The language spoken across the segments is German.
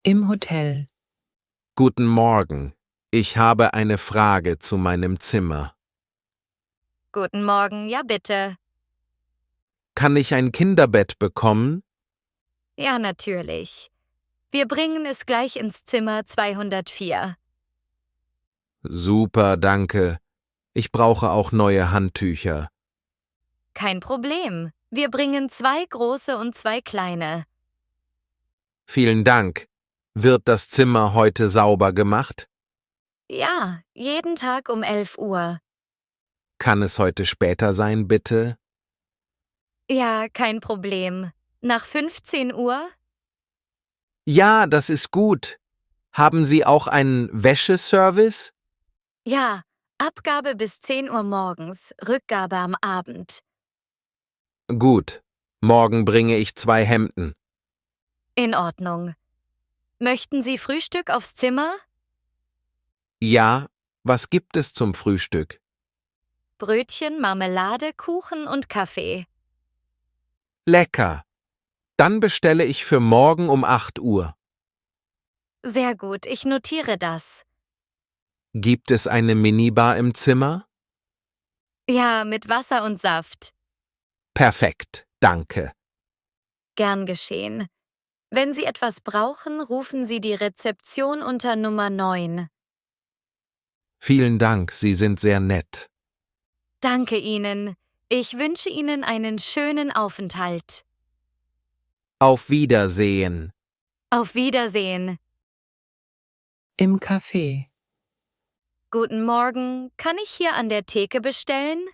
Im Hotel. Guten Morgen. Ich habe eine Frage zu meinem Zimmer. Guten Morgen, ja bitte. Kann ich ein Kinderbett bekommen? Ja, natürlich. Wir bringen es gleich ins Zimmer 204. Super, danke. Ich brauche auch neue Handtücher. Kein Problem. Wir bringen 2 große und 2 kleine. Vielen Dank. Wird das Zimmer heute sauber gemacht? Ja, jeden Tag um 11 Uhr. Kann es heute später sein, bitte? Ja, kein Problem. Nach 15 Uhr? Ja, das ist gut. Haben Sie auch einen Wäscheservice? Ja, Abgabe bis 10 Uhr morgens, Rückgabe am Abend. Gut. Morgen bringe ich 2 Hemden. In Ordnung. Möchten Sie Frühstück aufs Zimmer? Ja, was gibt es zum Frühstück? Brötchen, Marmelade, Kuchen und Kaffee. Lecker. Dann bestelle ich für morgen um 8 Uhr. Sehr gut, ich notiere das. Gibt es eine Minibar im Zimmer? Ja, mit Wasser und Saft. Perfekt, danke. Gern geschehen. Wenn Sie etwas brauchen, rufen Sie die Rezeption unter Nummer 9. Vielen Dank, Sie sind sehr nett. Danke Ihnen. Ich wünsche Ihnen einen schönen Aufenthalt. Auf Wiedersehen. Auf Wiedersehen. Im Café. Guten Morgen. Kann ich hier an der Theke bestellen?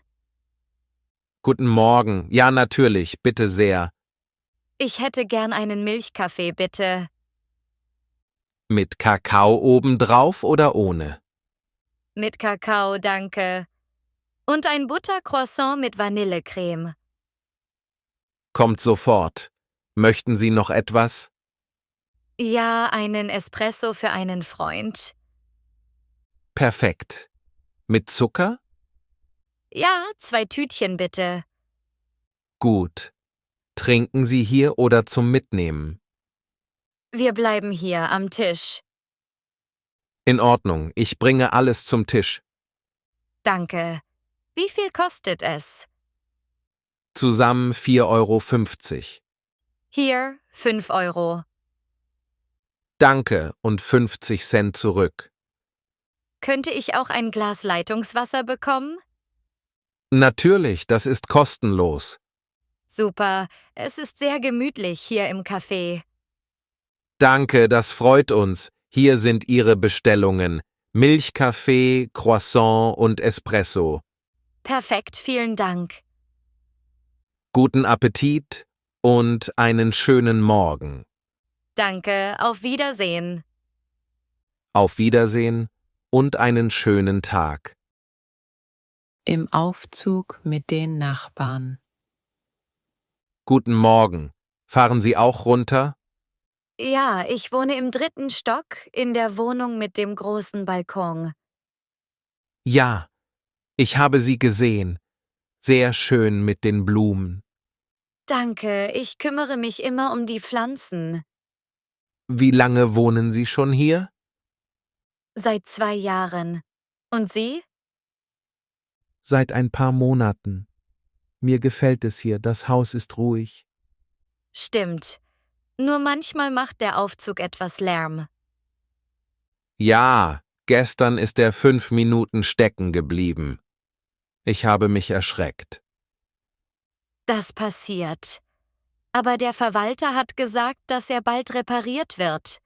Guten Morgen. Ja, natürlich, bitte sehr. Ich hätte gern einen Milchkaffee, bitte. Mit Kakao obendrauf oder ohne? Mit Kakao, danke. Und ein Buttercroissant mit Vanillecreme. Kommt sofort. Möchten Sie noch etwas? Ja, einen Espresso für einen Freund. Perfekt. Mit Zucker? Ja, 2 Tütchen bitte. Gut. Trinken Sie hier oder zum Mitnehmen? Wir bleiben hier am Tisch. In Ordnung, ich bringe alles zum Tisch. Danke. Wie viel kostet es? Zusammen 4,50 €. Hier 5 Euro. Danke und 50 Cent zurück. Könnte ich auch ein Glas Leitungswasser bekommen? Natürlich, das ist kostenlos. Super, es ist sehr gemütlich hier im Café. Danke, das freut uns. Hier sind Ihre Bestellungen. Milchkaffee, Croissant und Espresso. Perfekt, vielen Dank. Guten Appetit und einen schönen Morgen. Danke, auf Wiedersehen. Auf Wiedersehen und einen schönen Tag. Im Aufzug mit den Nachbarn. Guten Morgen. Fahren Sie auch runter? Ja, ich wohne im 3. Stock in der Wohnung mit dem großen Balkon. Ja, ich habe Sie gesehen. Sehr schön mit den Blumen. Danke, ich kümmere mich immer um die Pflanzen. Wie lange wohnen Sie schon hier? Seit 2 Jahren. Und Sie? Seit ein paar Monaten. Mir gefällt es hier, das Haus ist ruhig. Stimmt. Nur manchmal macht der Aufzug etwas Lärm. Ja, gestern ist er 5 Minuten stecken geblieben. Ich habe mich erschreckt. Das passiert. Aber der Verwalter hat gesagt, dass er bald repariert wird.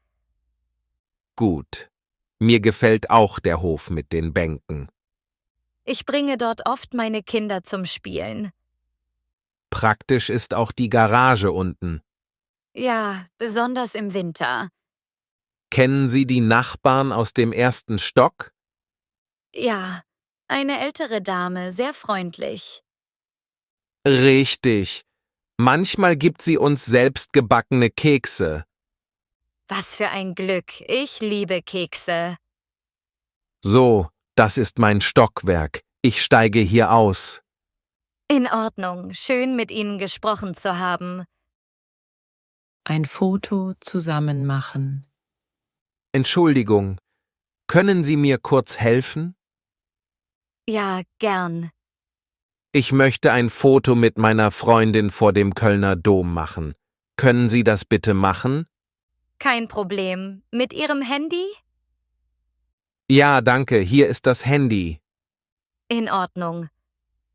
Gut. Mir gefällt auch der Hof mit den Bänken. Ich bringe dort oft meine Kinder zum Spielen. Praktisch ist auch die Garage unten. Ja, besonders im Winter. Kennen Sie die Nachbarn aus dem 1. Stock? Ja, eine ältere Dame, sehr freundlich. Richtig. Manchmal gibt sie uns selbstgebackene Kekse. Was für ein Glück, ich liebe Kekse. So, das ist mein Stockwerk. Ich steige hier aus. In Ordnung, schön mit Ihnen gesprochen zu haben. Ein Foto zusammen machen. Entschuldigung, können Sie mir kurz helfen? Ja, gern. Ich möchte ein Foto mit meiner Freundin vor dem Kölner Dom machen. Können Sie das bitte machen? Kein Problem. Mit Ihrem Handy? Ja, danke, hier ist das Handy. In Ordnung.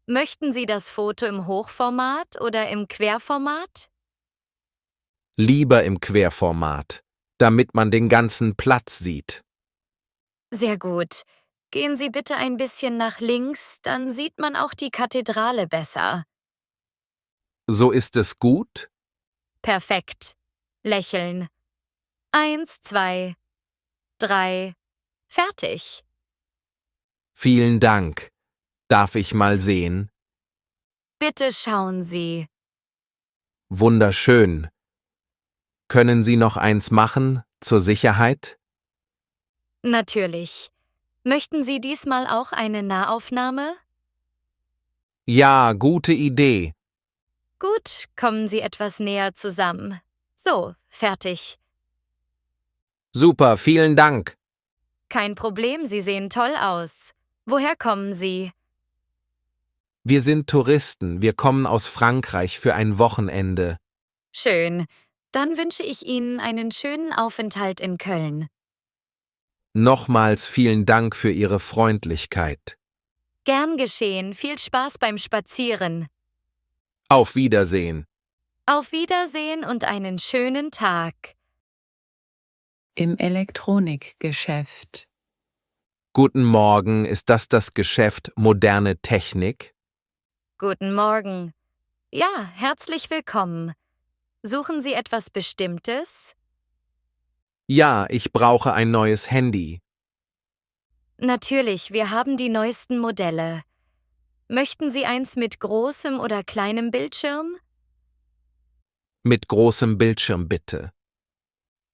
Möchten Sie das Foto im Hochformat oder im Querformat? Lieber im Querformat, damit man den ganzen Platz sieht. Sehr gut. Gehen Sie bitte ein bisschen nach links, dann sieht man auch die Kathedrale besser. So ist es gut? Perfekt. Lächeln. 1, 2, 3. Fertig. Vielen Dank. Darf ich mal sehen? Bitte schauen Sie. Wunderschön. Können Sie noch eins machen, zur Sicherheit? Natürlich. Möchten Sie diesmal auch eine Nahaufnahme? Ja, gute Idee. Gut, kommen Sie etwas näher zusammen. So, fertig. Super, vielen Dank. Kein Problem, Sie sehen toll aus. Woher kommen Sie? Wir sind Touristen, wir kommen aus Frankreich für ein Wochenende. Schön. Dann wünsche ich Ihnen einen schönen Aufenthalt in Köln. Nochmals vielen Dank für Ihre Freundlichkeit. Gern geschehen. Viel Spaß beim Spazieren. Auf Wiedersehen. Auf Wiedersehen und einen schönen Tag. Im Elektronikgeschäft. Guten Morgen, ist das Geschäft Moderne Technik? Guten Morgen. Ja, herzlich willkommen. Suchen Sie etwas Bestimmtes? Ja, ich brauche ein neues Handy. Natürlich, wir haben die neuesten Modelle. Möchten Sie eins mit großem oder kleinem Bildschirm? Mit großem Bildschirm bitte.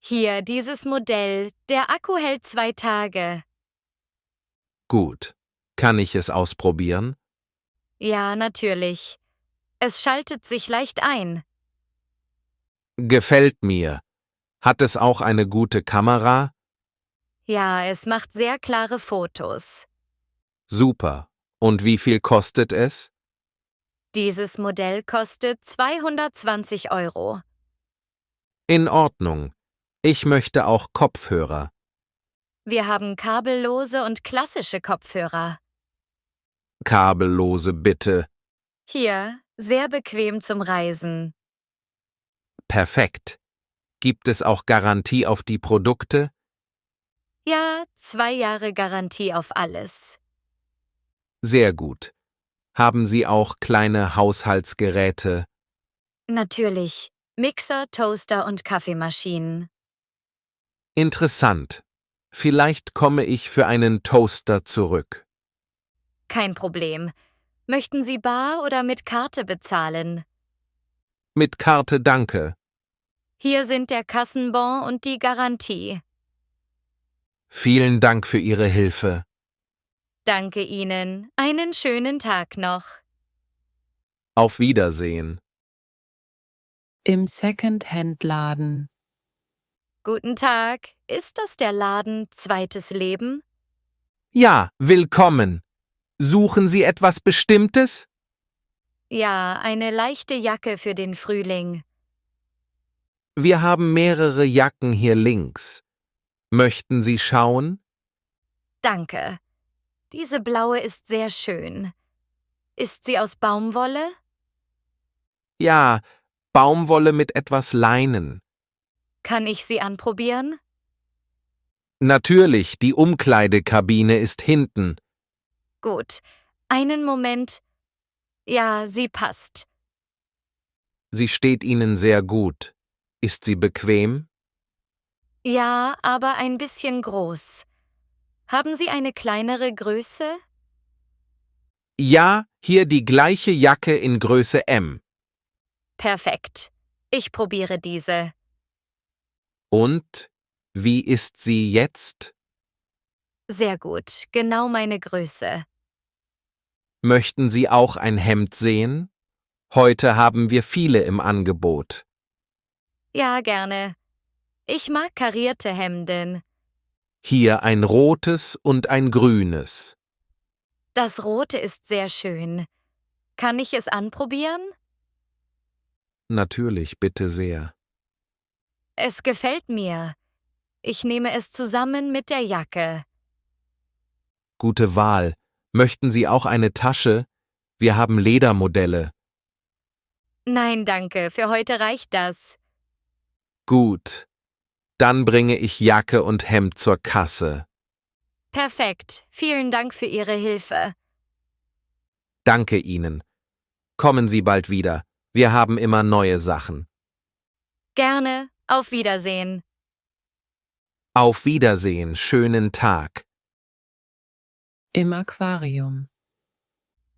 Hier, dieses Modell. Der Akku hält 2 Tage. Gut. Kann ich es ausprobieren? Ja, natürlich. Es schaltet sich leicht ein. Gefällt mir. Hat es auch eine gute Kamera? Ja, es macht sehr klare Fotos. Super. Und wie viel kostet es? Dieses Modell kostet 220 €. In Ordnung. Ich möchte auch Kopfhörer. Wir haben kabellose und klassische Kopfhörer. Kabellose bitte. Hier, sehr bequem zum Reisen. Perfekt. Gibt es auch Garantie auf die Produkte? Ja, 2 Jahre Garantie auf alles. Sehr gut. Haben Sie auch kleine Haushaltsgeräte? Natürlich. Mixer, Toaster und Kaffeemaschinen. Interessant. Vielleicht komme ich für einen Toaster zurück. Kein Problem. Möchten Sie bar oder mit Karte bezahlen? Mit Karte danke. Hier sind der Kassenbon und die Garantie. Vielen Dank für Ihre Hilfe. Danke Ihnen. Einen schönen Tag noch. Auf Wiedersehen. Im Second-Hand-Laden. Guten Tag. Ist das der Laden Zweites Leben? Ja, willkommen. Suchen Sie etwas Bestimmtes? Ja, eine leichte Jacke für den Frühling. Wir haben mehrere Jacken hier links. Möchten Sie schauen? Danke. Diese blaue ist sehr schön. Ist sie aus Baumwolle? Ja, Baumwolle mit etwas Leinen. Kann ich sie anprobieren? Natürlich, die Umkleidekabine ist hinten. Gut. Einen Moment. Ja, sie passt. Sie steht Ihnen sehr gut. Ist sie bequem? Ja, aber ein bisschen groß. Haben Sie eine kleinere Größe? Ja, hier die gleiche Jacke in Größe M. Perfekt. Ich probiere diese. Und? Wie ist sie jetzt? Sehr gut. Genau meine Größe. Möchten Sie auch ein Hemd sehen? Heute haben wir viele im Angebot. Ja, gerne. Ich mag karierte Hemden. Hier ein rotes und ein grünes. Das rote ist sehr schön. Kann ich es anprobieren? Natürlich, bitte sehr. Es gefällt mir. Ich nehme es zusammen mit der Jacke. Gute Wahl. Möchten Sie auch eine Tasche? Wir haben Ledermodelle. Nein, danke, für heute reicht das. Gut. Dann bringe ich Jacke und Hemd zur Kasse. Perfekt. Vielen Dank für Ihre Hilfe. Danke Ihnen. Kommen Sie bald wieder. Wir haben immer neue Sachen. Gerne. Auf Wiedersehen. Auf Wiedersehen, schönen Tag. Im Aquarium.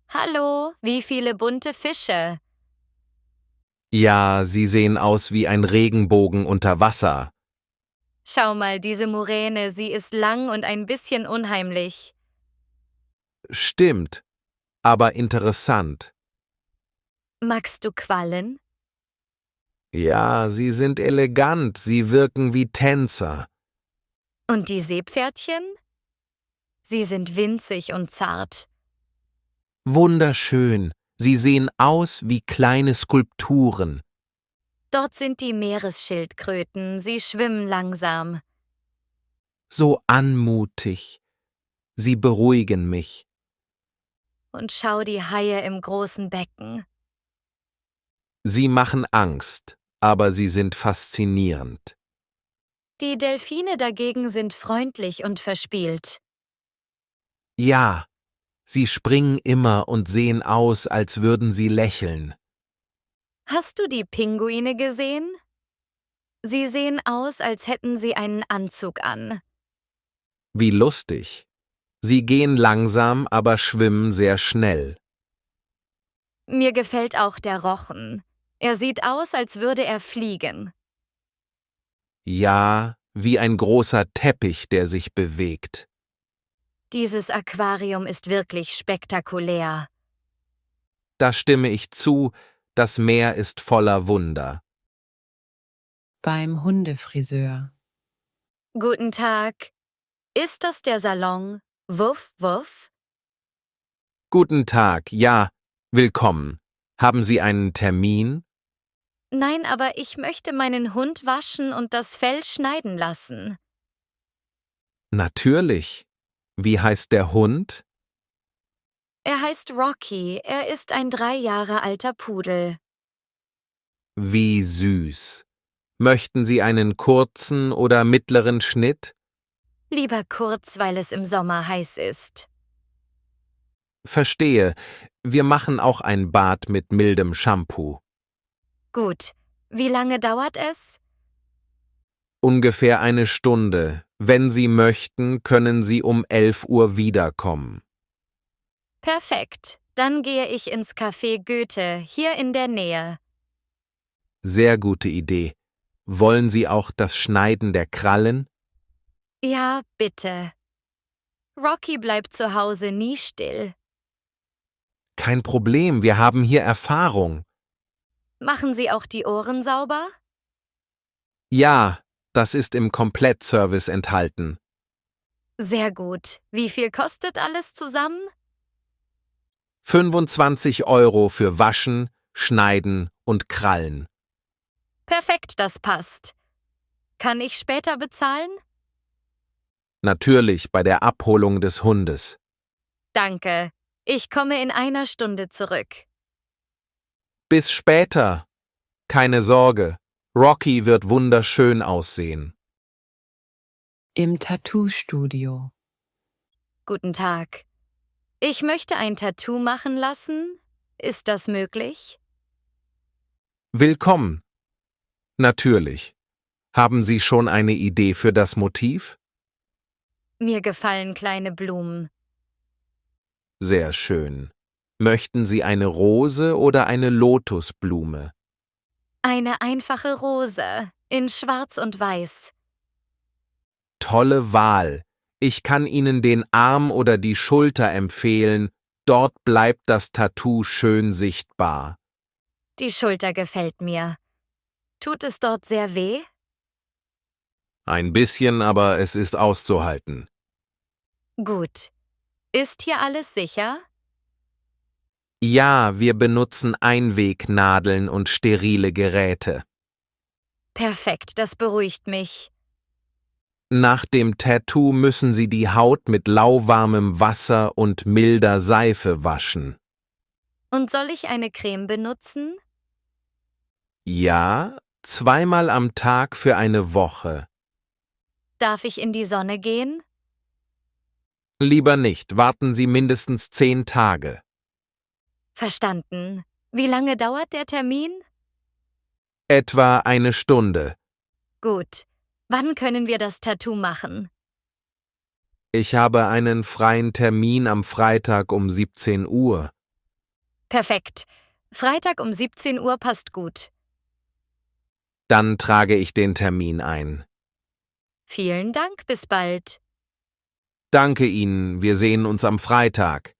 Hallo, wie viele bunte Fische. Ja, Sie sehen aus wie ein Regenbogen unter Wasser. Schau mal, diese Muräne, sie ist lang und ein bisschen unheimlich. Stimmt, aber interessant. Magst du Quallen? Ja, Sie sind elegant, Sie wirken wie Tänzer. Und die Seepferdchen? Sie sind winzig und zart. Wunderschön, Sie sehen aus wie kleine Skulpturen. Dort sind die Meeresschildkröten, sie schwimmen langsam. So anmutig. Sie beruhigen mich. Und schau die Haie im großen Becken. Sie machen Angst, aber sie sind faszinierend. Die Delfine dagegen sind freundlich und verspielt. Ja, sie springen immer und sehen aus, als würden sie lächeln. Hast du die Pinguine gesehen? Sie sehen aus, als hätten sie einen Anzug an. Wie lustig. Sie gehen langsam, aber schwimmen sehr schnell. Mir gefällt auch der Rochen. Er sieht aus, als würde er fliegen. Ja, wie ein großer Teppich, der sich bewegt. Dieses Aquarium ist wirklich spektakulär. Da stimme ich zu, das Meer ist voller Wunder. Beim Hundefriseur. Guten Tag. Ist das der Salon? Wuff, wuff? Guten Tag, ja, willkommen. Haben Sie einen Termin? Nein, aber ich möchte meinen Hund waschen und das Fell schneiden lassen. Natürlich. Wie heißt der Hund? Er heißt Rocky. Er ist ein 3 Jahre alter Pudel. Wie süß. Möchten Sie einen kurzen oder mittleren Schnitt? Lieber kurz, weil es im Sommer heiß ist. Verstehe. Wir machen auch ein Bad mit mildem Shampoo. Gut. Wie lange dauert es? Ungefähr eine Stunde. Wenn Sie möchten, können Sie um 11 Uhr wiederkommen. Perfekt. Dann gehe ich ins Café Goethe, hier in der Nähe. Sehr gute Idee. Wollen Sie auch das Schneiden der Krallen? Ja, bitte. Rocky bleibt zu Hause nie still. Kein Problem, wir haben hier Erfahrung. Machen Sie auch die Ohren sauber? Ja, das ist im Komplettservice enthalten. Sehr gut. Wie viel kostet alles zusammen? 25 Euro für Waschen, Schneiden und Krallen. Perfekt, das passt. Kann ich später bezahlen? Natürlich bei der Abholung des Hundes. Danke. Ich komme in einer Stunde zurück. Bis später. Keine Sorge, Rocky wird wunderschön aussehen. Im Tattoo-Studio. Guten Tag. Ich möchte ein Tattoo machen lassen. Ist das möglich? Willkommen. Natürlich. Haben Sie schon eine Idee für das Motiv? Mir gefallen kleine Blumen. Sehr schön. Möchten Sie eine Rose oder eine Lotusblume? Eine einfache Rose in Schwarz und Weiß. Tolle Wahl. Ich kann Ihnen den Arm oder die Schulter empfehlen. Dort bleibt das Tattoo schön sichtbar. Die Schulter gefällt mir. Tut es dort sehr weh? Ein bisschen, aber es ist auszuhalten. Gut. Ist hier alles sicher? Ja, wir benutzen Einwegnadeln und sterile Geräte. Perfekt, das beruhigt mich. Nach dem Tattoo müssen Sie die Haut mit lauwarmem Wasser und milder Seife waschen. Und soll ich eine Creme benutzen? Ja, 2-mal am Tag für eine Woche. Darf ich in die Sonne gehen? Lieber nicht, warten Sie mindestens 10 Tage. Verstanden. Wie lange dauert der Termin? Etwa eine Stunde. Gut. Wann können wir das Tattoo machen? Ich habe einen freien Termin am Freitag um 17 Uhr. Perfekt. Freitag um 17 Uhr passt gut. Dann trage ich den Termin ein. Vielen Dank, bis bald. Danke Ihnen, wir sehen uns am Freitag.